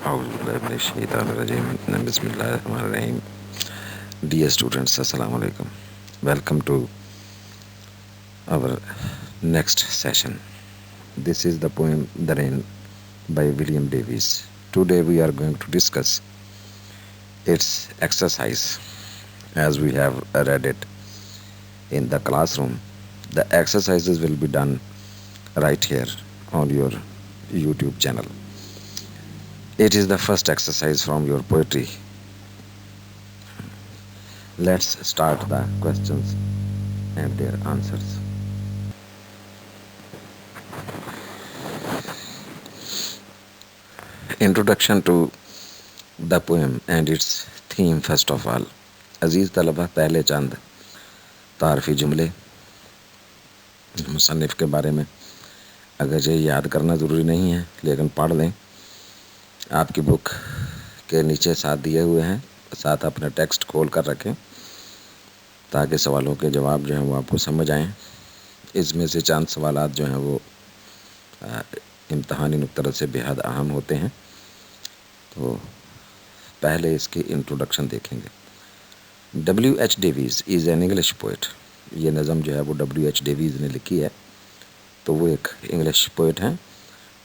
Bismillahirrahmanirrahim. Dear students, Assalamu alaikum. Welcome to our next session. This is the poem The Rain by William Davies. Today we are going to discuss its exercise as we have read it in the classroom. The exercises will be done right here on your YouTube channel. It is the first exercise from your poetry. Let's start the questions and their answers. Introduction to the poem and its theme. First of all, अजीज़ तलबा, पहले चंद तारफ़ी जुमले मुसन्निफ़ के बारे में। अगर ये याद करना ज़रूरी नहीं है, लेकिन पढ़ लें। आपकी बुक के नीचे साथ दिए हुए हैं, साथ अपना टेक्स्ट खोल कर रखें ताकि सवालों के जवाब जो हैं वो आपको समझ आएँ। इसमें से चंद सवालात जो हैं वो इम्तहानी नुक्ते से बेहद अहम होते हैं। तो पहले इसकी इंट्रोडक्शन देखेंगे। W.H. Davies is an English poet. ये नज़म जो है वो W.H. डेवीज़ ने लिखी है, तो वो एक इंग्लिश पोइट हैं।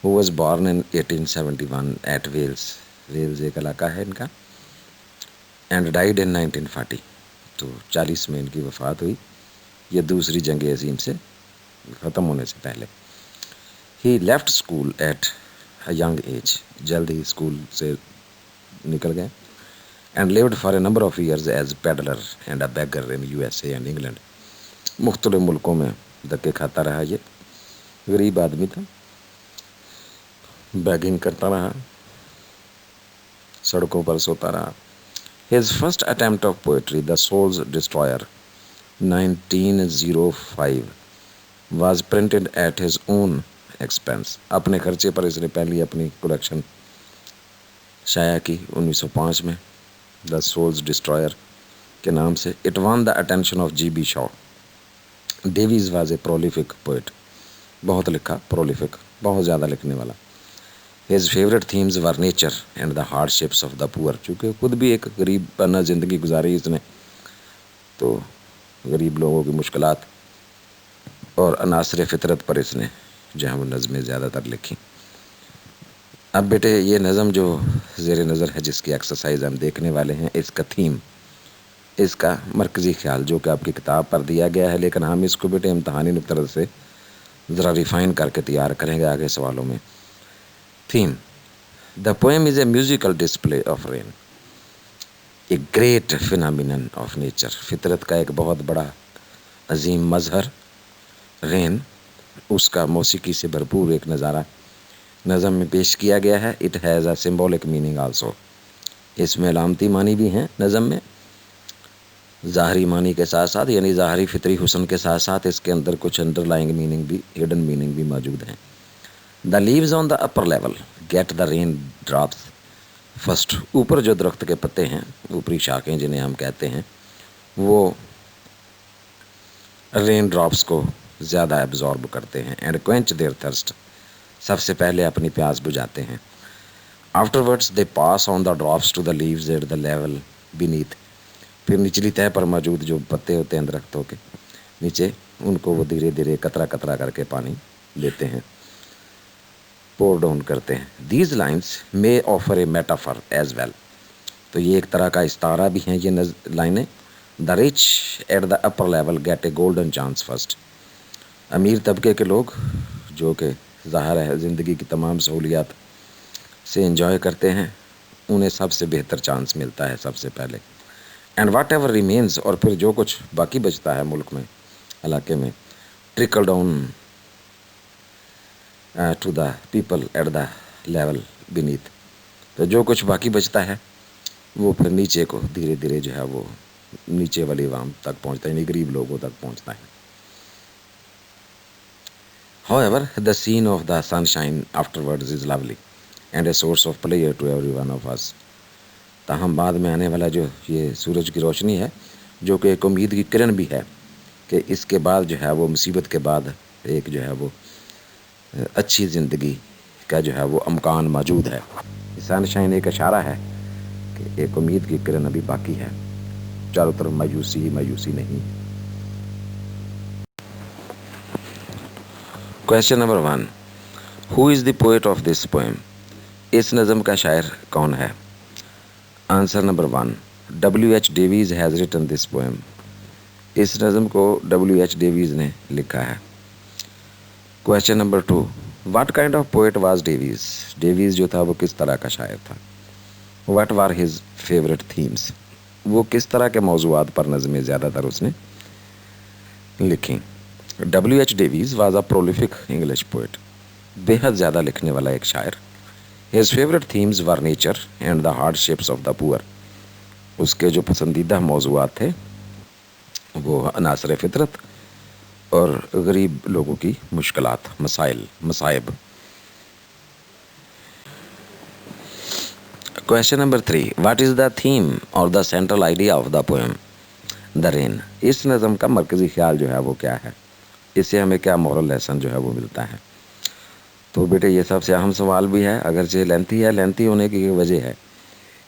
Who was born in 1871 at Wales. Wales एक इलाका है इनका। And died in 1940। तो 40 में इनकी वफ़ात हुई। ये दूसरी जंग अज़ीम से ख़त्म होने से पहले। He left school at a young age. जल्द ही स्कूल से निकल गए। And lived for a number of years as peddler and a beggar in USA and England. मुख्तलिफ मुल्कों में धक्के खाता रहा। ये गरीब आदमी था, बैगिंग करता रहा, सड़कों पर सोता रहा। His first attempt of poetry the souls destroyer 1905 was printed at his own expense. अपने खर्चे पर इसने पहली अपनी कलेक्शन शाया की 1905 में, द सोल्स डिस्ट्रॉयर के नाम से। It won the attention of G.B. Shaw. Davies was a prolific poet. बहुत लिखा, प्रोलिफिक, बहुत ज़्यादा लिखने वाला। His favourite themes were nature and the hardships of the poor. चूँकि खुद भी एक गरीब पन्ना ज़िंदगी गुजारी इसने, तो गरीब लोगों की मुश्किलात और अनासर फितरत पर इसने जो है वो नज़में ज़्यादातर लिखी। अब बेटे, ये नज़म जो ज़ेर नज़र है, जिसकी एक्सरसाइज हम देखने वाले हैं, इसका थीम, इसका मरकज़ी ख्याल जो कि आपकी किताब पर दिया गया है, लेकिन हम इसको बेटे इम्तहानी नुक्ते से ज़रा रिफ़ाइन करके तैयार करेंगे आगे सवालों में। Theme: the poem is a musical display of rain, A great phenomenon of nature. फितरत का एक बहुत बड़ा अजीम मज़हर रेन, उसका मौसीकी से भरपूर एक नज़ारा नज़म में पेश किया गया है। It has a symbolic meaning also. इसमें अलामती मानी भी हैं नज़म में, ज़ाहरी मानी के साथ साथ, यानी ज़ाहरी फितरी हुस्न के साथ साथ इसके अंदर कुछ अंडरलाइंग मीनिंग भी, हिडन मीनिंग भी मौजूद हैं। The leaves on the upper level get the rain drops first. ऊपर जो दरख्त के पत्ते हैं, ऊपरी शाखें जिन्हें हम कहते हैं, वो रेन ड्रॉप्स को ज़्यादा एब्जॉर्ब करते हैं। एंड क्वेंच देयर थर्स्ट, सबसे पहले अपनी प्यास बुझाते हैं। Afterwards they pass on the drops to the leaves at the level beneath. फिर निचली तह पर मौजूद जो पत्ते होते हैं दरख्तों के नीचे, उनको वो धीरे धीरे कतरा कतरा करके पानी देते हैं, पोर डाउन करते हैं। These lines may offer a metaphor as well. तो ये एक तरह का इस्तारा भी हैं ये लाइनें। The rich at the upper level gate A golden chance first. अमीर तबके के लोग जो कि ज़ाहिर है ज़िंदगी की तमाम सहूलियात से एंजॉय करते हैं, उन्हें सबसे बेहतर चांस मिलता है सबसे पहले। एंड वाट एवर रिमेन्स, और फिर जो कुछ बाकी बचता है मुल्क में, इलाके में, trickle down to the people at the level beneath. तो जो कुछ बाकी बचता है वो फिर नीचे को धीरे धीरे जो है वो नीचे वाली आवाम तक पहुँचता है, यानी गरीब लोगों तक पहुँचता है। However, the scene of the sunshine afterwards is lovely and a source of pleasure to every one of us. ताहम बाद में आने वाला जो ये सूरज की रोशनी है, जो कि एक उम्मीद की किरण भी है कि इसके बाद जो है वो मुसीबत के बाद एक जो है वो अच्छी ज़िंदगी का जो है वो अमकान मौजूद है। सनशाइन एक इशारा है कि एक उम्मीद की किरण अभी बाकी है, चारों तरफ मायूसी ही मायूसी नहीं। Question number 1, who is the poet of this poem? इस नज़म का शायर कौन है? Answer number 1, W.H. Davies has written this poem. इस नज़म को W.H. डेवीज़ ने लिखा है। Question number 2, what kind of poet was Davies? Davies जो था वो किस तरह का शायर था? What were his favourite themes? वो किस तरह के मौज़ूआत पर नज़में ज़्यादातर उसने लिखी? W.H. Davies was a prolific English poet, बेहद ज़्यादा लिखने वाला एक शायर। His favourite themes were nature and the hardships of the poor. उसके जो पसंदीदा मौज़ूआत थे वो अनासर फितरत और गरीब लोगों की मुश्किलात, मसाइल, मसाइब। Question number 3, what is the theme और the central idea of the poem the rain? इस नज़म का मरकज़ी ख्याल जो है वो क्या है? इससे हमें क्या मॉरल लेसन जो है वो मिलता है? तो बेटे ये सबसे अहम सवाल भी है, अगरचे लेंथी है। लेंथी होने की वजह है,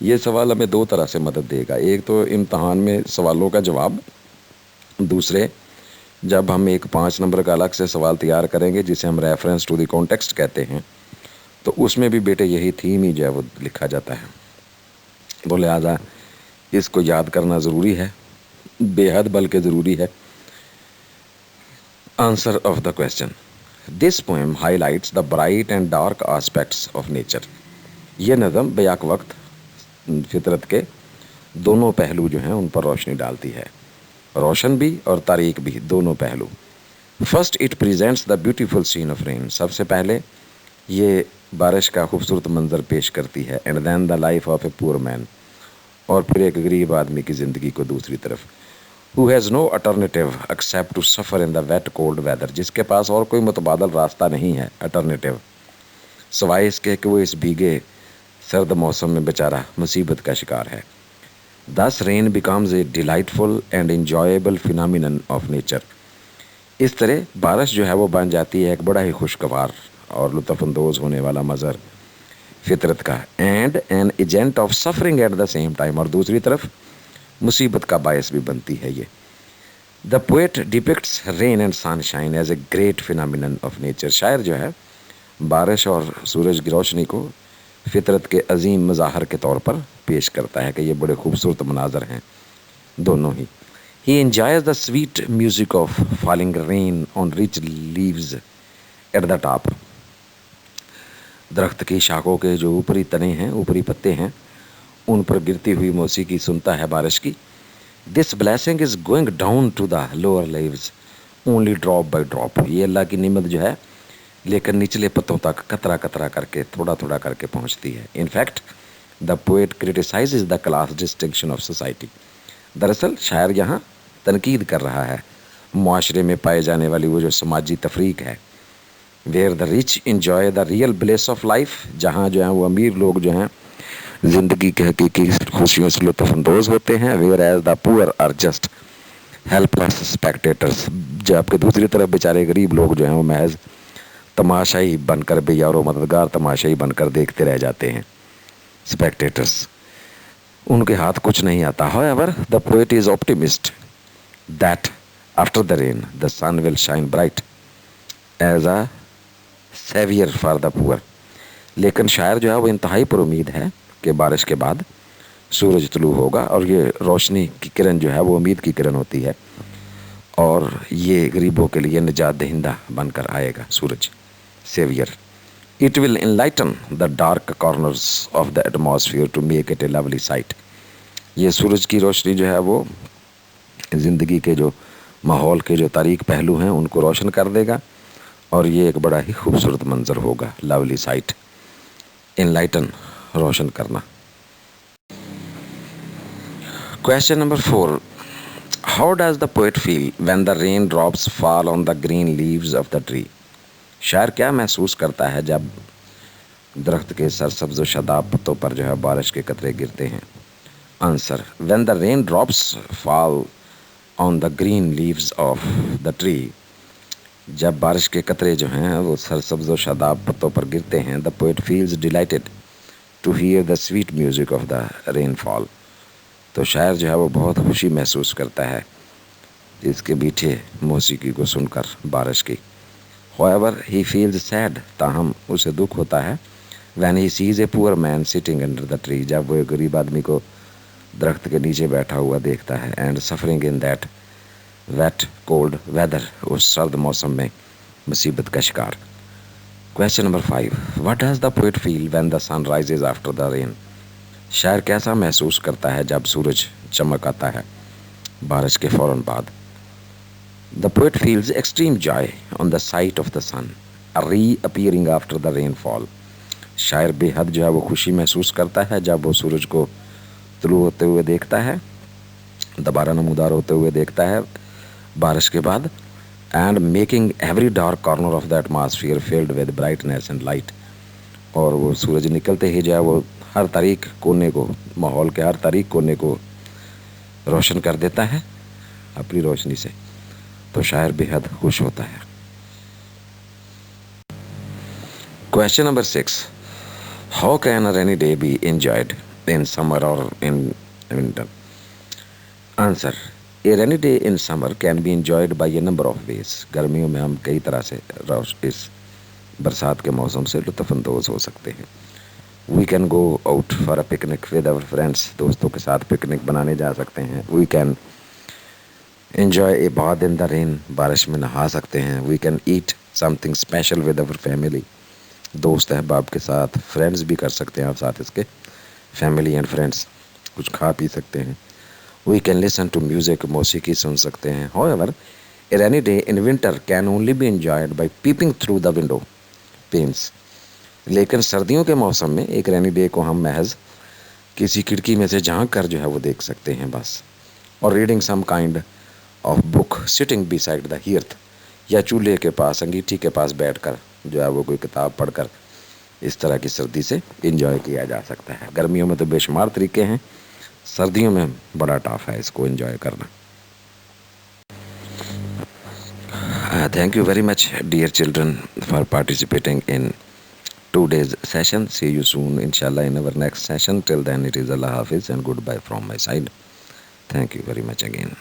ये सवाल हमें दो तरह से मदद देगा। एक तो इम्तहान में सवालों का जवाब, दूसरे जब हम एक 5 नंबर का अलग से सवाल तैयार करेंगे जिसे हम रेफरेंस टू द कॉन्टेक्स्ट कहते हैं, तो उसमें भी बेटे यही थीम ही जो है वो लिखा जाता है। तो लिहाजा इसको याद करना ज़रूरी है, बेहद बल्कि ज़रूरी है। Answer of the question, this poem highlights the bright and dark aspects of nature. ये नज़म बेयाक वक्त फितरत के दोनों पहलू जो हैं उन पर रोशनी डालती है, रोशन भी और तारीक भी, दोनों पहलू। First it presents the beautiful scene of rain. सबसे पहले ये बारिश का खूबसूरत मंजर पेश करती है। And then the life of a poor man, और फिर एक गरीब आदमी की ज़िंदगी को दूसरी तरफ। Who has no alternative except to suffer in the wet cold weather. जिसके पास और कोई मुतबादल रास्ता नहीं है, अल्टरनेटिव, सिवाय इसके कि वो इस भीगे सर्द मौसम में बेचारा मुसीबत का शिकार है। दस rain becomes a delightful and enjoyable phenomenon of nature. इस तरह बारिश जो है वो बन जाती है एक बड़ा ही खुशगवार और लुत्फ़अंदोज़ होने वाला मज़र फितरत का। And an agent of suffering at the same time, और दूसरी तरफ मुसीबत का बायस भी बनती है ये। The poet depicts rain and sunshine as a great phenomenon of nature. शायर जो है बारिश और सूरज की रोशनी को फितरत के अजीम मज़ाहर के तौर पर पेश करता है कि ये बड़े खूबसूरत मनाजर हैं दोनों ही। He enjoys the sweet music of falling rain on rich leaves at the top. दरख्त की शाखों के जो ऊपरी तने हैं, ऊपरी पत्ते हैं, उन पर गिरती हुई मौसीकी सुनता है बारिश की। This blessing is going down to the lower leaves only drop by drop. ये अल्लाह की निमत जो है लेकर निचले पत्तों तक कतरा कतरा करके, थोड़ा थोड़ा करके पहुंचती है। In fact the poet criticises the class distinction of society. दरअसल शायर यहाँ तनकीद कर रहा है मुआशरे में पाए जाने वाली वो जो समाजी तफरीक है। Where the rich enjoy the real bless of life, जहाँ जो है वो अमीर लोग जो हैं ज़िंदगी के हकीकी खुशियों से लुत्फ़अंदोज़ होते हैं। Whereas the poor are just helpless spectators, जबकि दूसरी तरफ बेचारे गरीब लोग जो हैं वो महज तमाशाई बनकर, बेयार व मददगार तमाशाई बनकर देखते रह जाते हैं, स्पेक्टेटर्स। उनके हाथ कुछ नहीं आता। However the poet is optimist that after the rain the sun will shine bright as a saviour for the poor. लेकिन शायर जो है वो इंतहाई पर उम्मीद है कि बारिश के बाद सूरज तुलू होगा और ये रोशनी की किरण जो है वो उम्मीद की किरण होती है, और ये गरीबों के लिए निजात दहिंदा बनकर आएगा सूरज, saviour. It will enlighten the dark corners of the atmosphere to make it a lovely sight. ये सूरज की रोशनी जो है वो ज़िंदगी के जो माहौल के जो तारीक पहलू हैं उनको रोशन कर देगा, और ये एक बड़ा ही खूबसूरत मंजर होगा, लवली साइट, इनलाइटन, रोशन करना। Question number 4, how does the poet feel when the rain drops fall on the green leaves of the tree? शायर क्या महसूस करता है जब दरख्त के सरसब्ज़ व शादाब पत्तों पर जो है बारिश के कतरे गिरते हैं? Answer, when the rain drops fall on the green leaves of the tree, जब बारिश के कतरे जो हैं वो सरसब्ज़ व शादाब पत्तों पर गिरते हैं, the poet feels delighted, to hear the sweet music of the rainfall. तो शायर जो है वो बहुत खुशी महसूस करता है इसके मीठे मौसीकी को सुनकर, बारिश की। However, he feels sad, ताहम उसे दुख होता है when he sees a poor man sitting under the tree, जब वो एक गरीब आदमी को दरख्त के नीचे बैठा हुआ देखता है, and suffering in that wet cold weather, उस सर्द मौसम में मुसीबत का शिकार। Question number 5, what does the poet feel when the sun rises after the rain? शायर कैसा महसूस करता है जब सूरज चमक आता है बारिश के फौरन बाद। The poet feels extreme joy on the sight of the sun reappearing after the rainfall. शायर बेहद जो है वो खुशी महसूस करता है जब वो सूरज को तुलू होते हुए देखता है, दोबारा नमूदार होते हुए देखता है बारिश के बाद, and making every dark corner of the atmosphere filled with brightness and light. और वो सूरज निकलते ही जो है वो हर तारीख कोने को, माहौल के हर तारीख कोने को रोशन कर देता है अपनी रोशनी से। तो शायर बेहद खुश होता है। Question number 6, how can a rainy day be enjoyed in summer or in winter? Answer, a rainy day in summer can be enjoyed by a number of ways. गर्मियों में हम कई तरह से इस बरसात के मौसम से लुत्फ़अंदोज़ हो सकते हैं। We can go out for a picnic with our friends. दोस्तों के साथ पिकनिक बनाने जा सकते हैं। We can enjoy a bath in the rain. बारिश में नहा सकते हैं। We can eat something special with our family. दोस्त अहबाब के साथ, फ्रेंड्स भी कर सकते हैं आप साथ इसके, फैमिली एंड फ्रेंड्स, कुछ खा पी सकते हैं। We can listen to music, मौसीकी सुन सकते हैं। However, a rainy day in winter can only be enjoyed by peeping through the window panes. लेकिन सर्दियों के मौसम में एक रैनी डे को हम महज किसी खिड़की में से झांक कर जो है वो देख सकते हैं बस। और reading some kind of book sitting beside the hearth, या चूल्हे के पास, अंगीठी के पास बैठकर जो है वो कोई किताब पढ़कर इस तरह की सर्दी से एंजॉय किया जा सकता है। गर्मियों में तो बेशुमार तरीके हैं, सर्दियों में बड़ा टफ है इसको एंजॉय करना। Thank you very much, dear children, for participating in today's session. See you soon, inshallah, in our next session. Till then, it is Allah Hafiz and goodbye from my side. Thank you very much again.